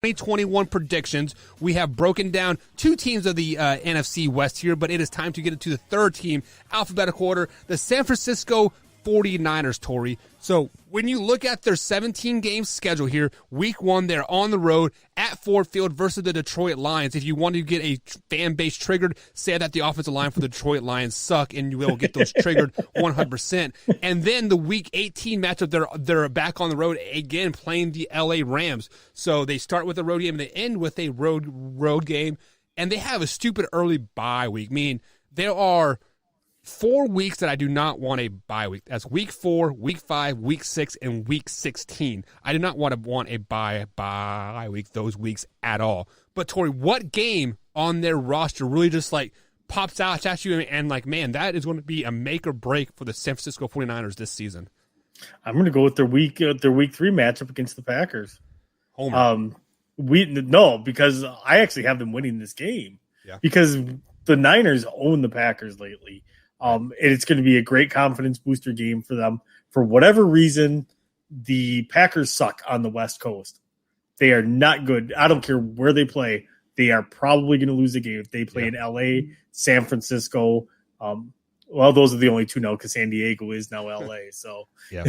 2021 predictions. We have broken down two teams of the NFC West here, but it is time to get into the third team, alphabetical order, the San Francisco 49ers, Tori. So when you look at their 17-game schedule here, week one, they're on the road at Ford Field versus the Detroit Lions. If you want to get a fan base triggered, say that the offensive line for the Detroit Lions suck, and you will get those triggered 100%. And then the week 18 matchup, they're back on the road again playing the LA Rams. So they start with a road game and they end with a road game. And they have a stupid early bye week, meaning there are 4 weeks that I do not want a bye week. That's week 4, week 5, week 6, and week 16. I do not want a bye week those weeks at all. But Tori, what game on their roster really just like pops out at you and like, man, that is going to be a make or break for the San Francisco 49ers this season? I'm going to go with their week 3 matchup against the Packers. Homer. Because I actually have them winning this game. Yeah. Because the Niners own the Packers lately. And it's going to be a great confidence booster game for them. For whatever reason, the Packers suck on the West Coast. They are not good. I don't care where they play. They are probably going to lose the game if they play in LA, San Francisco. Those are the only two now because San Diego is now LA. So, yeah.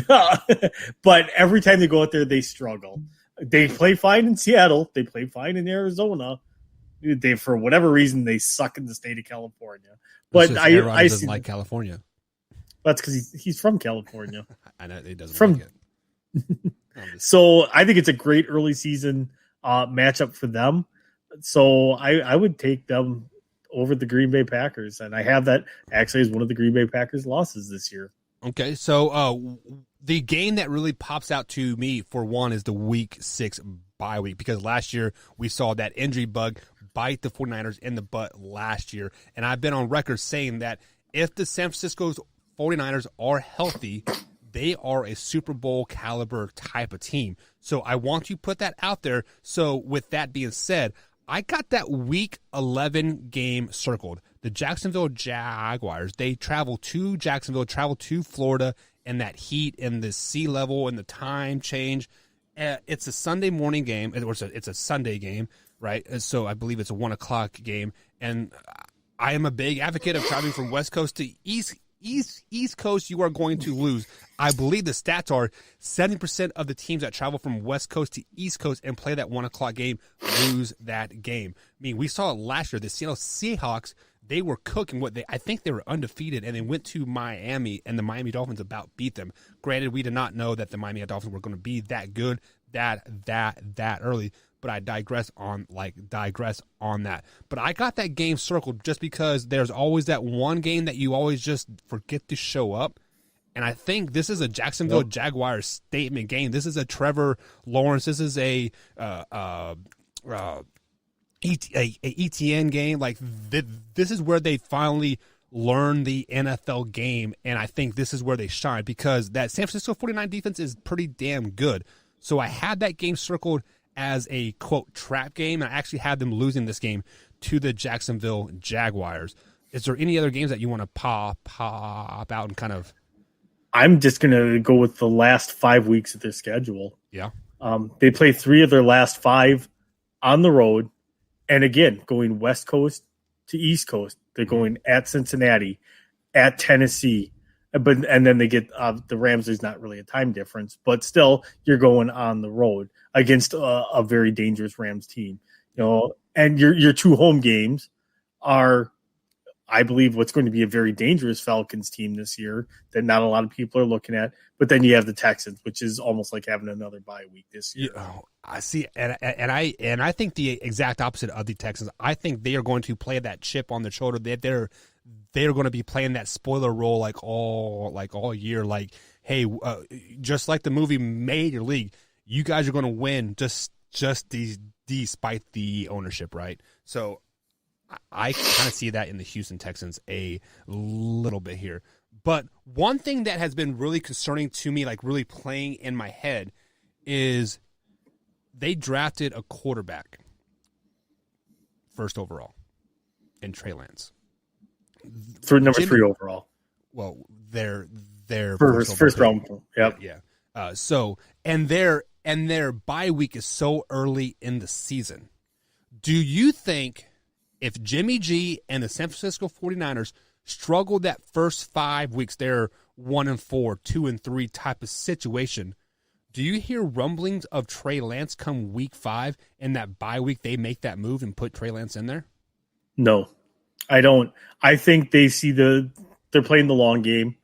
But every time they go out there, they struggle. They play fine in Seattle. They play fine in Arizona. For whatever reason, they suck in the state of California. But I doesn't like California. That's because he's from California. I know he doesn't like it. So I think it's a great early season matchup for them. So I would take them over the Green Bay Packers, and I have that actually as one of the Green Bay Packers losses this year. Okay, so the game that really pops out to me for one is the Week 6 bye week, because last year we saw that injury bug bite the 49ers in the butt last year. And I've been on record saying that if the San Francisco 49ers are healthy, they are a Super Bowl caliber type of team. So I want to put that out there. So with that being said, I got that Week 11 game circled. The Jacksonville Jaguars, they travel to Jacksonville, travel to Florida, and that heat and the sea level and the time change. It's a Sunday morning game. It's a Sunday game, right? So I believe it's a 1 o'clock game. And I am a big advocate of traveling from West Coast to East Coast. You are going to lose. I believe the stats are 70% of the teams that travel from West Coast to East Coast and play that 1 o'clock game lose that game. I mean, we saw it last year. The Seattle Seahawks, they were cooking. I think they were undefeated, and they went to Miami, and the Miami Dolphins about beat them. Granted, we did not know that the Miami Dolphins were going to be that good that early, but I digress on that. But I got that game circled just because there's always that one game that you always just forget to show up. And I think this is a Jacksonville Jaguars statement game. This is a Trevor Lawrence. This is a ETN game. Like this is where they finally learn the NFL game, and I think this is where they shine because that San Francisco 49 defense is pretty damn good. So I had that game circled as a, quote, trap game, and I actually had them losing this game to the Jacksonville Jaguars. Is there any other games that you want to pop out and kind of? I'm just going to go with the last 5 weeks of their schedule. Yeah. They play 3 of their last 5 on the road. And again, going West Coast to East Coast. They're going at Cincinnati, at Tennessee. And then they get the Rams. There's not really a time difference, but still, you're going on the road against a very dangerous Rams team. And your 2 home games are, I believe, what's going to be a very dangerous Falcons team this year that not a lot of people are looking at. But then you have the Texans, which is almost like having another bye week this year. I see, and I think the exact opposite of the Texans. I think they are going to play that chip on their shoulder. They're going to be playing that spoiler role like all year. Like, hey, just like the movie Major League, you guys are going to win just despite the ownership, right? So I kind of see that in the Houston Texans a little bit here. But one thing that has been really concerning to me, like really playing in my head, is they drafted a quarterback first overall in Trey Lance. For number 3 overall. Well, their first round. Yep. Yeah. So, and their and their bye week is so early in the season. Do you think if Jimmy G and the San Francisco 49ers struggled that first 5 weeks, they're 1-4, 2-3 type of situation, do you hear rumblings of Trey Lance come week 5 and that bye week they make that move and put Trey Lance in there? No, I don't. I think they see they're playing the long game.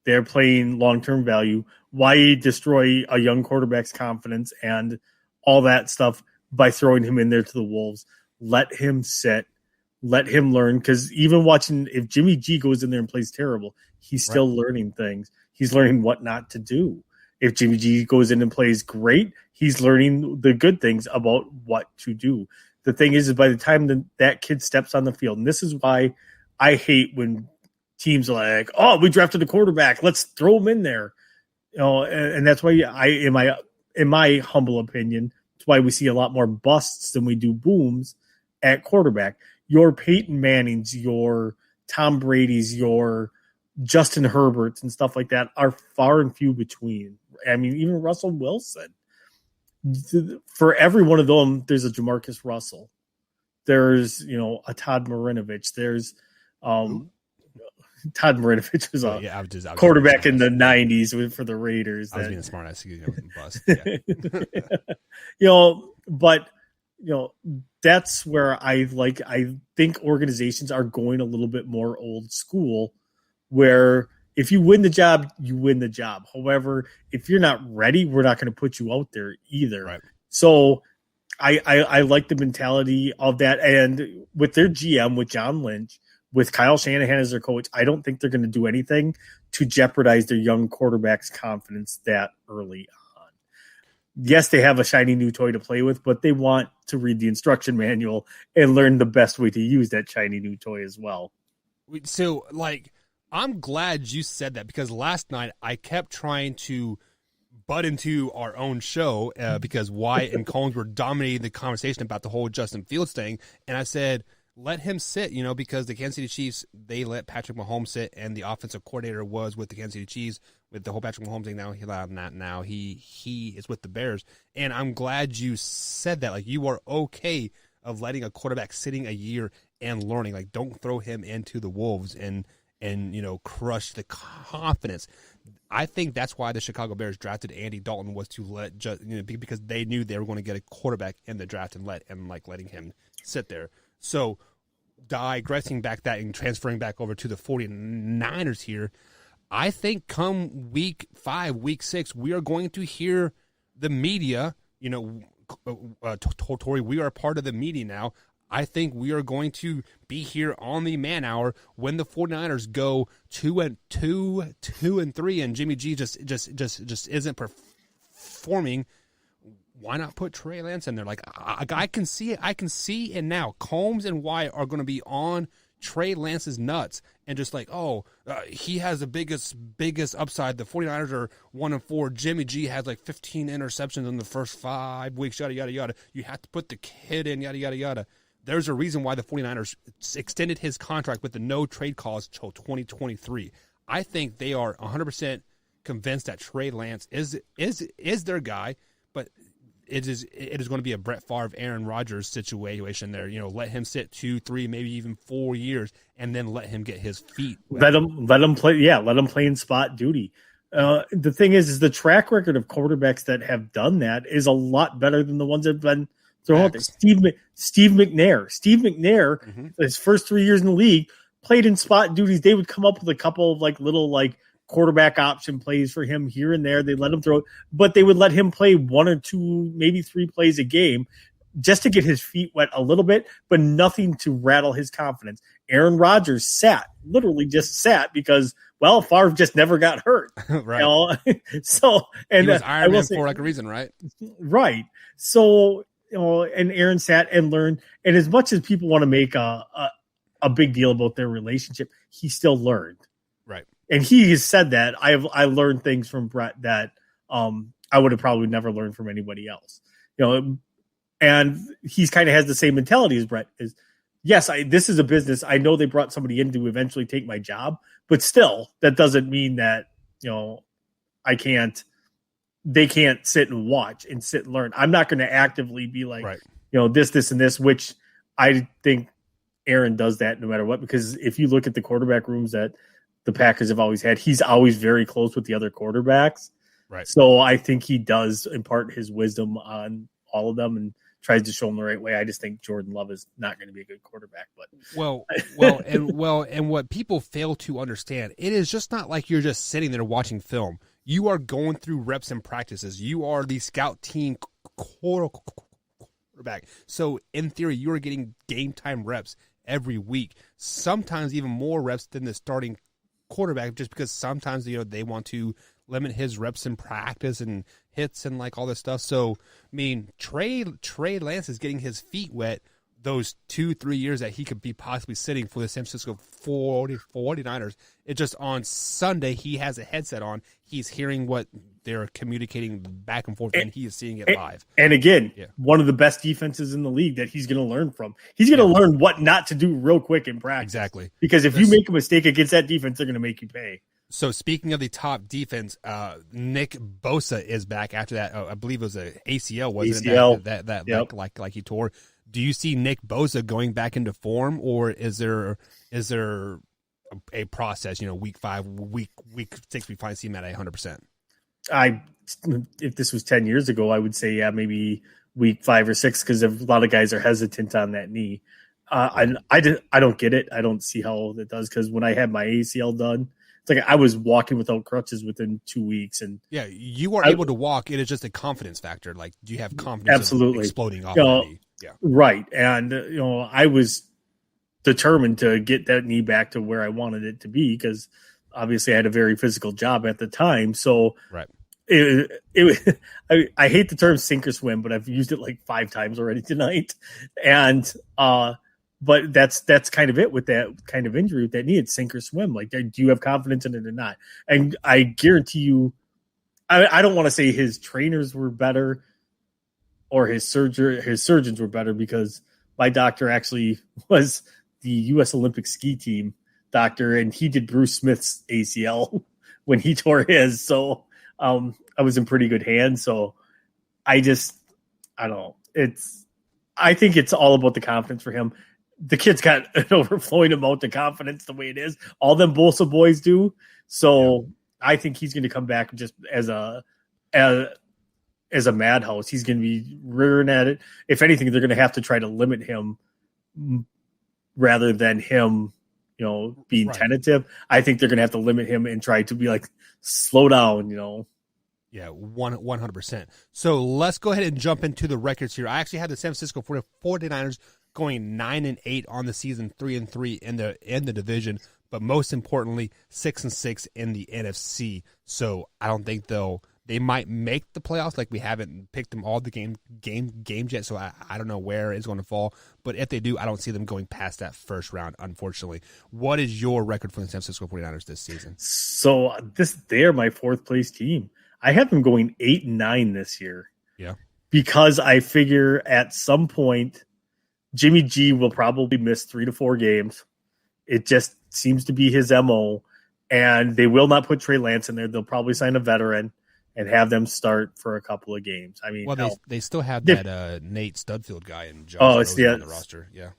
They're playing long-term value. Why destroy a young quarterback's confidence and all that stuff by throwing him in there to the Wolves? Let him sit. Let him learn. Because even watching, if Jimmy G goes in there and plays terrible, he's still learning things. He's learning what not to do. If Jimmy G goes in and plays great, he's learning the good things about what to do. The thing is by the time that kid steps on the field, and this is why I hate when teams are like, oh, we drafted a quarterback, let's throw him in there. And that's why in my humble opinion, that's why we see a lot more busts than we do booms at quarterback. Your Peyton Mannings, your Tom Brady's, your Justin Herberts and stuff like that are far and few between. I mean, even Russell Wilson. For every one of them, there's a Jamarcus Russell. There's, a Todd Marinovich. There's Todd Marinovich was a quarterback in the 90s for the Raiders. I was being a smart ass bust. Yeah. But that's where I think organizations are going a little bit more old school, where if you win the job, you win the job. However, if you're not ready, we're not going to put you out there either. Right. So I like the mentality of that. And with their GM, with John Lynch, with Kyle Shanahan as their coach, I don't think they're going to do anything to jeopardize their young quarterback's confidence that early on. Yes, they have a shiny new toy to play with, but they want to read the instruction manual and learn the best way to use that shiny new toy as well. So, I'm glad you said that, because last night I kept trying to butt into our own show because Wyatt and Combs were dominating the conversation about the whole Justin Fields thing. And I said, let him sit, because the Kansas City Chiefs, they let Patrick Mahomes sit, and the offensive coordinator was with the Kansas City Chiefs with the whole Patrick Mahomes thing. Now he is with the Bears. And I'm glad you said that. You are okay of letting a quarterback sitting a year and learning. Don't throw him into the Wolves and crush the confidence. I think that's why the Chicago Bears drafted Andy Dalton, was to let because they knew they were going to get a quarterback in the draft and letting him sit there. So digressing back that and transferring back over to the 49ers here, I think come week 5, week 6, we are going to hear the media, Tori, we are part of the media now. I think we are going to be here on the Man Hour when the 49ers go 2-2, 2-3, and Jimmy G just isn't performing. Why not put Trey Lance in there? I can see it. I can see it now. Combs and Wyatt are going to be on Trey Lance's nuts and just he has the biggest upside. The 49ers are 1-4. Jimmy G has 15 interceptions in the first 5 weeks. Yada yada yada. You have to put the kid in. Yada yada yada. There's a reason why the 49ers extended his contract with the no trade clause till 2023. I think they are 100% convinced that Trey Lance is their guy, but it is going to be a Brett Favre, Aaron Rodgers situation there. Let him sit 2, 3, maybe even 4 years, and then let him get his feet wet. Let him play. Yeah, let him play in spot duty. The thing is the track record of quarterbacks that have done that is a lot better than the ones that have been. So Steve McNair. Mm-hmm. His first 3 years in the league, played in spot duties. They would come up with a couple of little quarterback option plays for him here and there. They let him throw, but they would let him play 1 or 2, maybe 3 plays a game just to get his feet wet a little bit, but nothing to rattle his confidence. Aaron Rodgers literally just sat because, Favre just never got hurt. Right. So, and he was Iron Man for a reason, right? Right. So, and Aaron sat and learned. And as much as people want to make a big deal about their relationship, he still learned. Right. And he has said that I learned things from Brett that I would have probably never learned from anybody else. And he's kind of has the same mentality as Brett is. Yes, this is a business. I know they brought somebody in to eventually take my job, but still, that doesn't mean that I can't they can't sit and watch and sit and learn. I'm not going to actively be like, Right. this, and this, which I think Aaron does that no matter what, because if you look at the quarterback rooms that the Packers have always had, he's always very close with the other quarterbacks. Right. So I think he does impart his wisdom on all of them and tries to show them the right way. I just think Jordan Love is not going to be a good quarterback. But and what people fail to understand, it is just not like you're just sitting there watching film. You are going through reps and practices. You are the scout team quarterback. So in theory, you are getting game time reps every week. Sometimes even more reps than the starting quarterback, just because sometimes they want to limit his reps in practice and hits and like all this stuff. So I mean, Trey Lance is getting his feet wet those 2-3 years that he could be possibly sitting for the San Francisco 49ers. It just on Sunday he has a headset on. He's hearing what they're communicating back and forth, and he is seeing it live. And again, one of the best defenses in the league that he's going to learn from. He's going to learn what not to do real quick in practice. Exactly. Because if you make a mistake against that defense, they're going to make you pay. So speaking of the top defense, Nick Bosa is back after that. I believe it was a ACL, wasn't it? That yep. like he tore. Do you see Nick Bosa going back into form, or is there a process? Week 5, week 6, we finally see him at 100%. If this was 10 years ago, I would say maybe week 5 or 6, because a lot of guys are hesitant on that knee. I don't get it. I don't see how it does, because when I had my ACL done, it's like I was walking without crutches within 2 weeks, and you are able to walk. It is just a confidence factor. Like, do you have confidence? Absolutely, of exploding off the knee? Yeah, right. And I was determined to get that knee back to where I wanted it to be, because obviously I had a very physical job at the time. So right. I hate the term sink or swim, but I've used it like 5 times already tonight, and but that's kind of it with that kind of injury with that knee. It's sink or swim. Like, do you have confidence in it or not? And I guarantee you, I don't want to say his trainers were better or his surgeons were better, because my doctor actually was the U.S. Olympic ski team doctor, and he did Bruce Smith's ACL when he tore his. So I was in pretty good hands. So I don't know. I think it's all about the confidence for him. The kid's got an overflowing amount of confidence the way it is. All them Bosa boys do. So I think he's going to come back just as a madhouse. He's going to be rearing at it. If anything, they're going to have to try to limit him rather than him, being tentative. I think they're going to have to limit him and try to be like, slow down, Yeah, 100%. So let's go ahead and jump into the records here. I actually had the San Francisco 49ers going 9-8 on the season, 3-3 in the division, but most importantly, 6-6 in the NFC. So I don't think they might make the playoffs. Like, we haven't picked them all the games yet, so I don't know where it's going to fall. But if they do, I don't see them going past that first round, unfortunately. What is your record for the San Francisco 49ers this season? So they're my 4th place team. I have them going 8-9 this year. Yeah. Because I figure at some point Jimmy G will probably miss 3 to 4 games. It just seems to be his MO, and they will not put Trey Lance in there. They'll probably sign a veteran and have them start for a couple of games. I mean, well, they still have that Nate Studfield guy and Josh Rosen on the roster. Yeah.